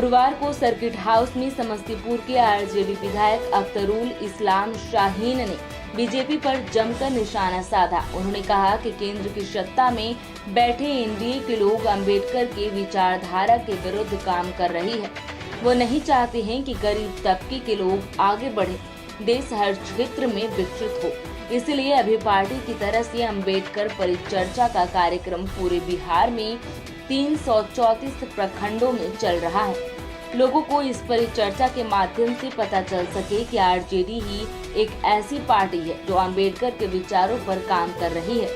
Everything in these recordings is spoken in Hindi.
गुरुवार को सर्किट हाउस में समस्तीपुर के आरजेडी विधायक अख्तरुल इस्लाम शाहीन ने बीजेपी पर जमकर निशाना साधा। उन्होंने कहा कि केंद्र की सत्ता में बैठे एनडीए के लोग अंबेडकर के विचारधारा के विरुद्ध काम कर रही है। वो नहीं चाहते हैं कि गरीब तबके के लोग आगे बढ़े, देश हर क्षेत्र में विकसित हो। इसलिए अभी पार्टी की तरफ से अंबेडकर परिचर्चा का कार्यक्रम पूरे बिहार में 334 प्रखंडों में चल रहा है। लोगों को इस परिचर्चा के माध्यम से पता चल सके कि आरजेडी ही एक ऐसी पार्टी है जो अंबेडकर के विचारों पर काम कर रही है।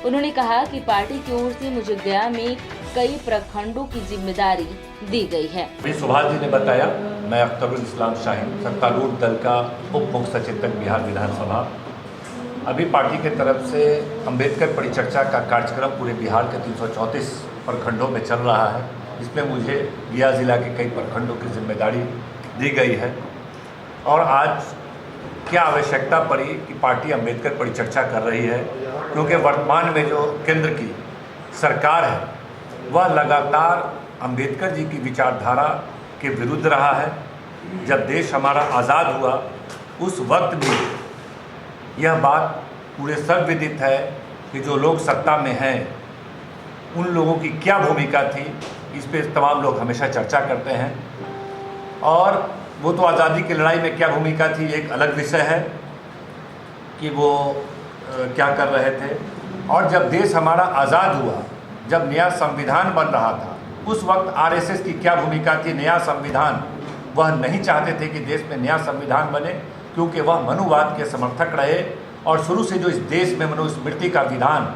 उन्होंने कहा कि पार्टी की ओर से मुझे गया में कई प्रखंडों की जिम्मेदारी दी गई है। सुभाष जी ने बताया, मैं अख्तरुल इस्लाम शाहीन, सत्तारूढ़ दल का उप मुख्य सचेतक बिहार विधानसभा। अभी पार्टी के तरफ से अंबेडकर परिचर्चा का कार्यक्रम पूरे बिहार के 334 प्रखंडों में चल रहा है। इसमें मुझे गया जिला के कई प्रखंडों की जिम्मेदारी दी गई है। और आज क्या आवश्यकता पड़ी कि पार्टी अंबेडकर परिचर्चा कर रही है, क्योंकि वर्तमान में जो केंद्र की सरकार है वह लगातार अंबेडकर जी की विचारधारा के विरुद्ध रहा है। जब देश हमारा आज़ाद हुआ उस वक्त भी यह बात पूरे सर्वविदित है कि जो लोग सत्ता में हैं उन लोगों की क्या भूमिका थी, इस पे तमाम लोग हमेशा चर्चा करते हैं। और वो तो आज़ादी की लड़ाई में क्या भूमिका थी एक अलग विषय है कि वो क्या कर रहे थे। और जब देश हमारा आज़ाद हुआ, जब नया संविधान बन रहा था, उस वक्त आरएसएस की क्या भूमिका थी। नया संविधान, वह नहीं चाहते थे कि देश में नया संविधान बने, क्योंकि वह मनुवाद के समर्थक रहे। और शुरू से जो इस देश में मनुस्मृति का विधान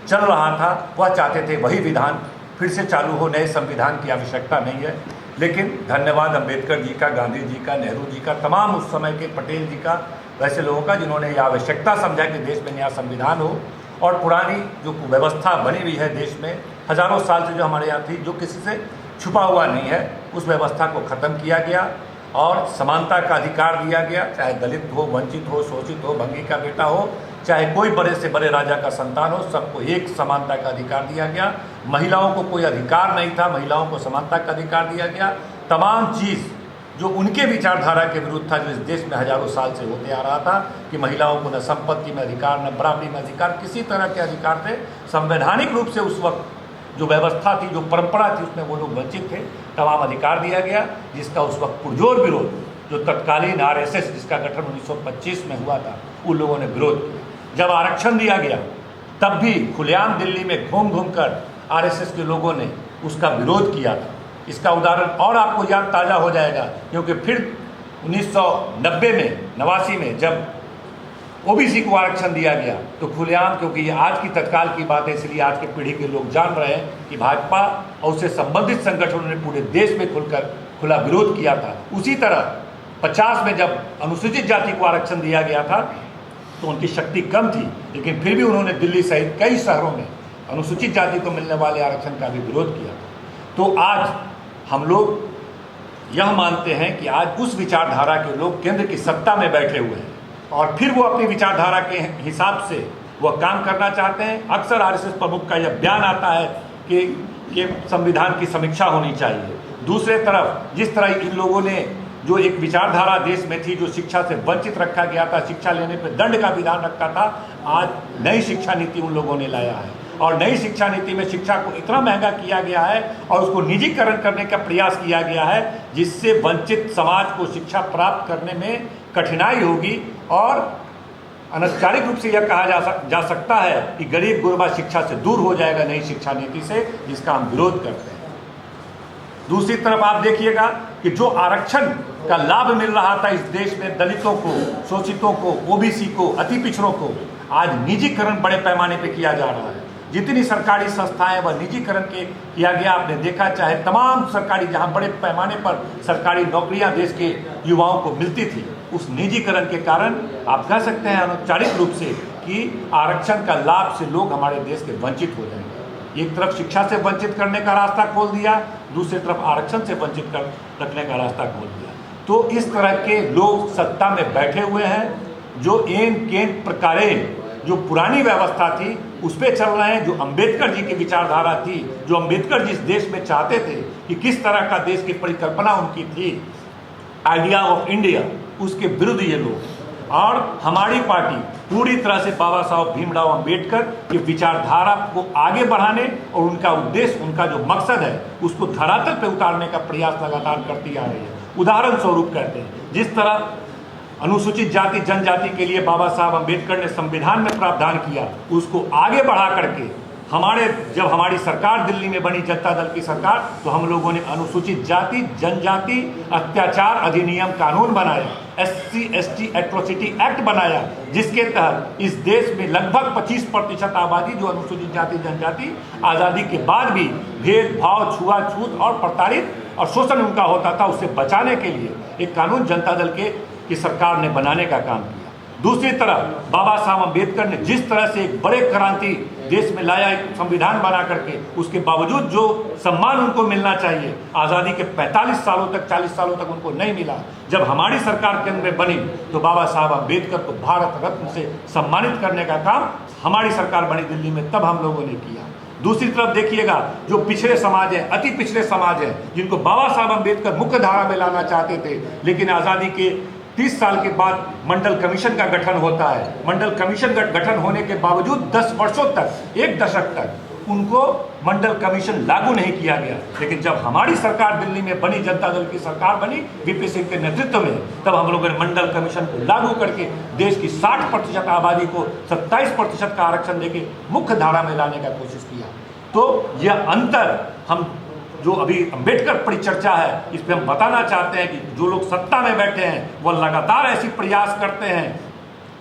चल रहा था, वह चाहते थे वही विधान फिर से चालू हो, नए संविधान की आवश्यकता नहीं है। लेकिन धन्यवाद अम्बेडकर जी का, गांधी जी का, नेहरू जी का, तमाम उस समय के पटेल जी का, वैसे लोगों का जिन्होंने यह आवश्यकता समझा कि देश में नया संविधान हो। और पुरानी जो व्यवस्था बनी हुई है देश में हज़ारों साल से जो हमारे यहाँ थी, जो किसी से छुपा हुआ नहीं है, उस व्यवस्था को ख़त्म किया गया और समानता का अधिकार दिया गया। चाहे दलित हो, वंचित हो, शोषित हो, भंगी का बेटा हो, चाहे कोई बड़े से बड़े राजा का संतान हो, सबको एक समानता का अधिकार दिया गया। महिलाओं को कोई अधिकार नहीं था, महिलाओं को समानता का अधिकार दिया गया। तमाम चीज़ जो उनके विचारधारा के विरुद्ध था, जो इस देश में हजारों साल से होते आ रहा था कि महिलाओं को न संपत्ति में अधिकार, न बराबरी में अधिकार, किसी तरह के अधिकार थे। संवैधानिक रूप से उस वक्त जो व्यवस्था थी, जो परंपरा थी, उसमें वो लोग वंचित थे। तमाम अधिकार दिया गया, जिसका उस वक्त पुरजोर विरोध जो तत्कालीन आरएसएस, जिसका गठन 1925 में हुआ था, उन लोगों ने विरोध किया। जब आरक्षण दिया गया तब भी खुलेआम दिल्ली में घूम घूम कर आरएसएस के लोगों ने उसका विरोध किया था। इसका उदाहरण और आपको याद ताज़ा हो जाएगा, क्योंकि फिर 1990 में, 89 में जब ओबीसी को आरक्षण दिया गया तो खुलेआम, क्योंकि ये आज की तत्काल की बात है, इसलिए आज की पीढ़ी के लोग जान रहे हैं कि भाजपा और उससे संबंधित संगठनों ने पूरे देश में खुला विरोध किया था। उसी तरह 50 में जब अनुसूचित जाति को आरक्षण दिया गया था तो उनकी शक्ति कम थी, लेकिन फिर भी उन्होंने दिल्ली सहित कई शहरों में अनुसूचित जाति को मिलने वाले आरक्षण का भी विरोध किया। तो आज हम लोग यह मानते हैं कि आज उस विचारधारा के लोग केंद्र की सत्ता में बैठे हुए हैं और फिर वो अपनी विचारधारा के हिसाब से वह काम करना चाहते हैं। अक्सर आरएसएस प्रमुख का यह बयान आता है कि संविधान की समीक्षा होनी चाहिए। दूसरे तरफ जिस तरह इन लोगों ने जो एक विचारधारा देश में थी, जो शिक्षा से वंचित रखा गया था, शिक्षा लेने पर दंड का विधान रखा था, आज नई शिक्षा नीति उन लोगों ने लाया है। और नई शिक्षा नीति में शिक्षा को इतना महंगा किया गया है और उसको निजीकरण करने का प्रयास किया गया है, जिससे वंचित समाज को शिक्षा प्राप्त करने में कठिनाई होगी। और अनौपचारिक रूप से यह कहा जा सकता है कि गरीब गुरबा शिक्षा से दूर हो जाएगा नई शिक्षा नीति से, जिसका हम विरोध करते हैं। दूसरी तरफ आप देखिएगा कि जो आरक्षण का लाभ मिल रहा था इस देश में दलितों को, शोषितों को, ओबीसी को, अति पिछड़ों को, आज निजीकरण बड़े पैमाने पे किया जा रहा है। जितनी सरकारी संस्थाएं वह निजीकरण के किया गया। आपने देखा, चाहे तमाम सरकारी, जहां बड़े पैमाने पर सरकारी नौकरियां देश के युवाओं को मिलती थी, उस निजीकरण के कारण आप कह सकते हैं अनौपचारिक रूप से कि आरक्षण का लाभ से लोग हमारे देश के वंचित हो जाएंगे। एक तरफ शिक्षा से वंचित करने का रास्ता खोल दिया, दूसरी तरफ आरक्षण से वंचित कर रखने का रास्ता खोल दिया। तो इस तरह के लोग सत्ता में बैठे हुए हैं, जो एन केन प्रकारेण जो पुरानी व्यवस्था थी उस पर चल रहे हैं। जो अंबेडकर जी की विचारधारा थी, जो अंबेडकर जी इस देश में चाहते थे कि किस तरह का देश की परिकल्पना उनकी थी, आइडिया ऑफ इंडिया, उसके विरुद्ध ये लोग। और हमारी पार्टी पूरी तरह से बाबा साहब भीमराव अंबेडकर की विचारधारा को आगे बढ़ाने और उनका उद्देश्य, उनका जो मकसद है, उसको धरातल पे उतारने का प्रयास लगातार करती आ रही है। उदाहरण स्वरूप कहते हैं, जिस तरह अनुसूचित जाति जनजाति के लिए बाबा साहब अंबेडकर ने संविधान में प्रावधान किया, उसको आगे बढ़ा करके जब हमारी सरकार दिल्ली में बनी, जनता दल की सरकार, तो हम लोगों ने अनुसूचित जाति जनजाति अत्याचार अधिनियम कानून बनाया, SC/ST एट्रोसिटी एक्ट बनाया, जिसके तहत इस देश में लगभग 25% आबादी जो अनुसूचित जाति जनजाति आज़ादी के बाद भी भेदभाव, छुआछूत और प्रताड़ित और शोषण उनका होता था, उससे बचाने के लिए एक कानून जनता दल की सरकार ने बनाने का काम किया। दूसरी तरफ बाबा साहब अंबेडकर ने जिस तरह से एक बड़े क्रांति देश में लाया, एक संविधान बना करके, उसके बावजूद जो सम्मान उनको मिलना चाहिए आज़ादी के 45 सालों तक, 40 सालों तक उनको नहीं मिला। जब हमारी सरकार केंद्र में बनी तो बाबा साहब अंबेडकर को भारत रत्न से सम्मानित करने का काम हमारी सरकार बनी दिल्ली में, तब हम लोगों ने किया। दूसरी तरफ देखिएगा, जो पिछड़े समाज हैं, अति पिछड़े समाज हैं, जिनको बाबा साहब अंबेडकर मुख्य धारा में लाना चाहते थे, लेकिन आज़ादी के 30 साल के बाद मंडल कमीशन का गठन होता है। मंडल कमीशन का गठन होने के बावजूद 10 वर्षों तक, 1 दशक तक उनको मंडल कमीशन लागू नहीं किया गया। लेकिन जब हमारी सरकार दिल्ली में बनी, जनता दल की सरकार बनी वीपी सिंह के नेतृत्व में, तब हम लोगों ने मंडल कमीशन को लागू करके देश की 60% आबादी को 27% का आरक्षण देके मुख्य धारा में लाने का कोशिश किया। तो यह अंतर हम जो अभी अंबेडकर परिचर्चा है, इस पर हम बताना चाहते हैं कि जो लोग सत्ता में बैठे हैं वो लगातार ऐसी प्रयास करते हैं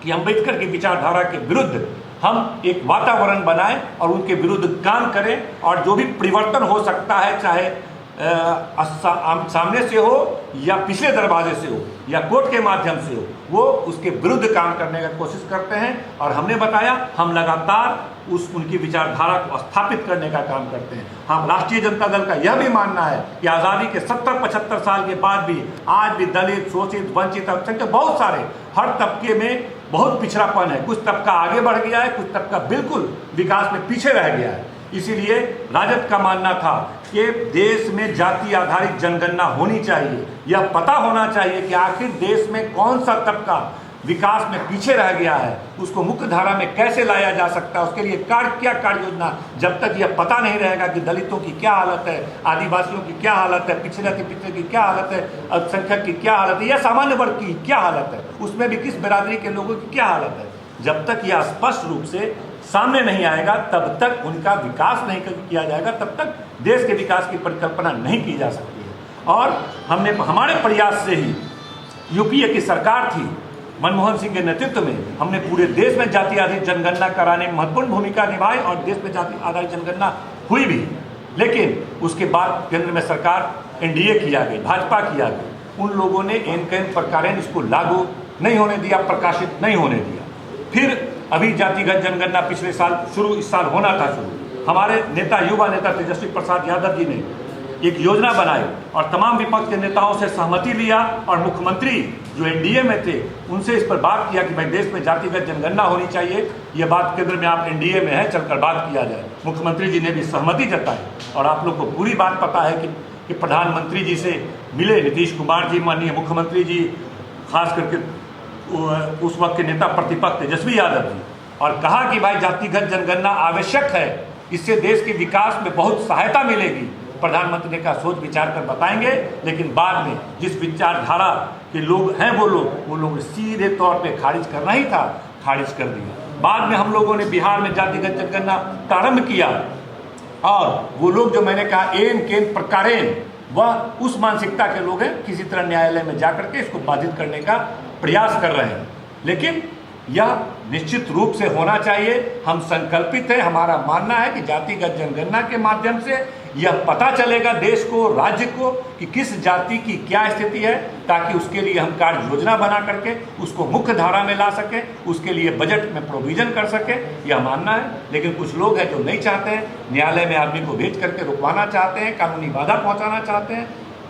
कि अंबेडकर की विचारधारा के विरुद्ध हम एक वातावरण बनाएं और उनके विरुद्ध काम करें, और जो भी परिवर्तन हो सकता है, चाहे सामने से हो या पिछले दरवाजे से हो या कोर्ट के माध्यम से हो, वो उसके विरुद्ध काम करने की कोशिश करते हैं। और हमने बताया, हम लगातार उनकी विचारधारा को स्थापित करने का काम करते हैं। हम राष्ट्रीय जनता दल का यह भी मानना है कि आज़ादी के 70-75 साल के बाद भी आज भी दलित, शोषित, वंचित, अल्पसंख्यक, बहुत सारे, हर तबके में बहुत पिछड़ापन है। कुछ तबका आगे बढ़ गया है, कुछ तबका बिल्कुल विकास में पीछे रह गया है। इसीलिए राजद का मानना था कि देश में जाति आधारित जनगणना होनी चाहिए। यह पता होना चाहिए कि आखिर देश में कौन सा तबका विकास में पीछे रह गया है, उसको मुख्य धारा में कैसे लाया जा सकता है, उसके लिए क्या कार्य योजना। जब तक यह पता नहीं रहेगा कि दलितों की क्या हालत है, आदिवासियों की क्या हालत है, पिछड़े की क्या हालत है, अल्पसंख्यक की क्या हालत है, या सामान्य वर्ग की क्या हालत है, उसमें भी किस बिरादरी के लोगों की क्या हालत है, जब तक यह स्पष्ट रूप से सामने नहीं आएगा, तब तक उनका विकास नहीं किया जाएगा, तब तक देश के विकास की परिकल्पना नहीं की जा सकती है। और हमने हमारे प्रयास से ही यूपीए की सरकार थी, मनमोहन सिंह के नेतृत्व में, हमने पूरे देश में जाति आधारित जनगणना कराने में महत्वपूर्ण भूमिका निभाई और देश में जाति आधारित जनगणना हुई भी। लेकिन उसके बाद केंद्र में सरकार एनडीए की आ गई, भाजपा की आ गई। उन लोगों ने एन प्रकार इसको लागू नहीं होने दिया, प्रकाशित नहीं होने दिया। फिर अभी जातिगत जनगणना पिछले साल इस साल होना था शुरू। हमारे नेता, युवा नेता तेजस्वी प्रसाद यादव जी ने एक योजना बनाई और तमाम विपक्ष के नेताओं से सहमति लिया, और मुख्यमंत्री जो एनडीए में थे उनसे इस पर बात किया कि भाई देश में जातिगत जनगणना होनी चाहिए, ये बात केंद्र में, आप एनडीए में है, चलकर बात किया जाए। मुख्यमंत्री जी ने भी सहमति जताई, और आप लोग को पूरी बात पता है कि प्रधानमंत्री जी से मिले नीतीश कुमार जी, माननीय मुख्यमंत्री जी, खास करके उस वक्त के नेता प्रतिपक्ष तेजस्वी यादव जी, और कहा कि भाई जातिगत जनगणना आवश्यक है, इससे देश के विकास में बहुत सहायता मिलेगी। प्रधानमंत्री ने कहा सोच विचार कर बताएंगे, लेकिन बाद में जिस विचारधारा के लोग हैं वो लोग सीधे तौर पे खारिज करना ही था, खारिज कर दिया। बाद में हम लोगों ने बिहार में जातिगत जनगणना प्रारंभ किया, और वो लोग जो मैंने कहा एन केन प्रकारेण, वह उस मानसिकता के लोग हैं, किसी तरह न्यायालय में जाकर के इसको बाधित करने का प्रयास कर रहे हैं। लेकिन यह निश्चित रूप से होना चाहिए। हम संकल्पित हैं, हमारा मानना है कि जातिगत जनगणना के माध्यम से यह पता चलेगा देश को, राज्य को, कि किस जाति की क्या स्थिति है, ताकि उसके लिए हम कार्य योजना बना करके उसको मुख्य धारा में ला सकें, उसके लिए बजट में प्रोविजन कर सकें, यह मानना है। लेकिन कुछ लोग हैं जो नहीं चाहते हैं, न्यायालय में आदमी को भेज करके रुकवाना चाहते हैं, कानूनी बाधा पहुँचाना चाहते हैं,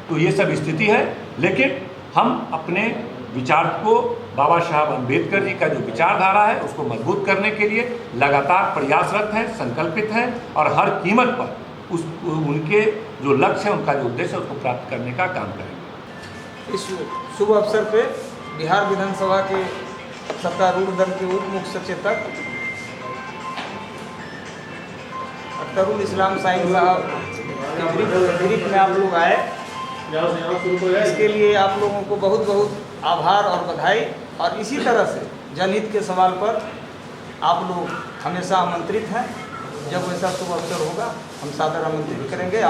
तो ये सब स्थिति है। लेकिन हम अपने विचार को, बाबा साहब अम्बेडकर जी का जो विचारधारा है उसको मजबूत करने के लिए लगातार प्रयासरत हैं, संकल्पित हैं और हर कीमत पर उनके जो लक्ष्य है, उनका जो उद्देश्य है उसको प्राप्त करने का काम करेंगे। इस शुभ अवसर पे बिहार विधानसभा के सत्तारूढ़ दल के उप मुख्य सचेतक अख्तरुल इस्लाम शाहीन साहब के ब्रीफ में आप लोग आए, इसके लिए आप लोगों को बहुत बहुत आभार और बधाई। और इसी तरह से जनहित के सवाल पर आप लोग हमेशा आमंत्रित हैं। जब वैसा शुभ अवसर होगा हम सादर आमंत्रित करेंगे।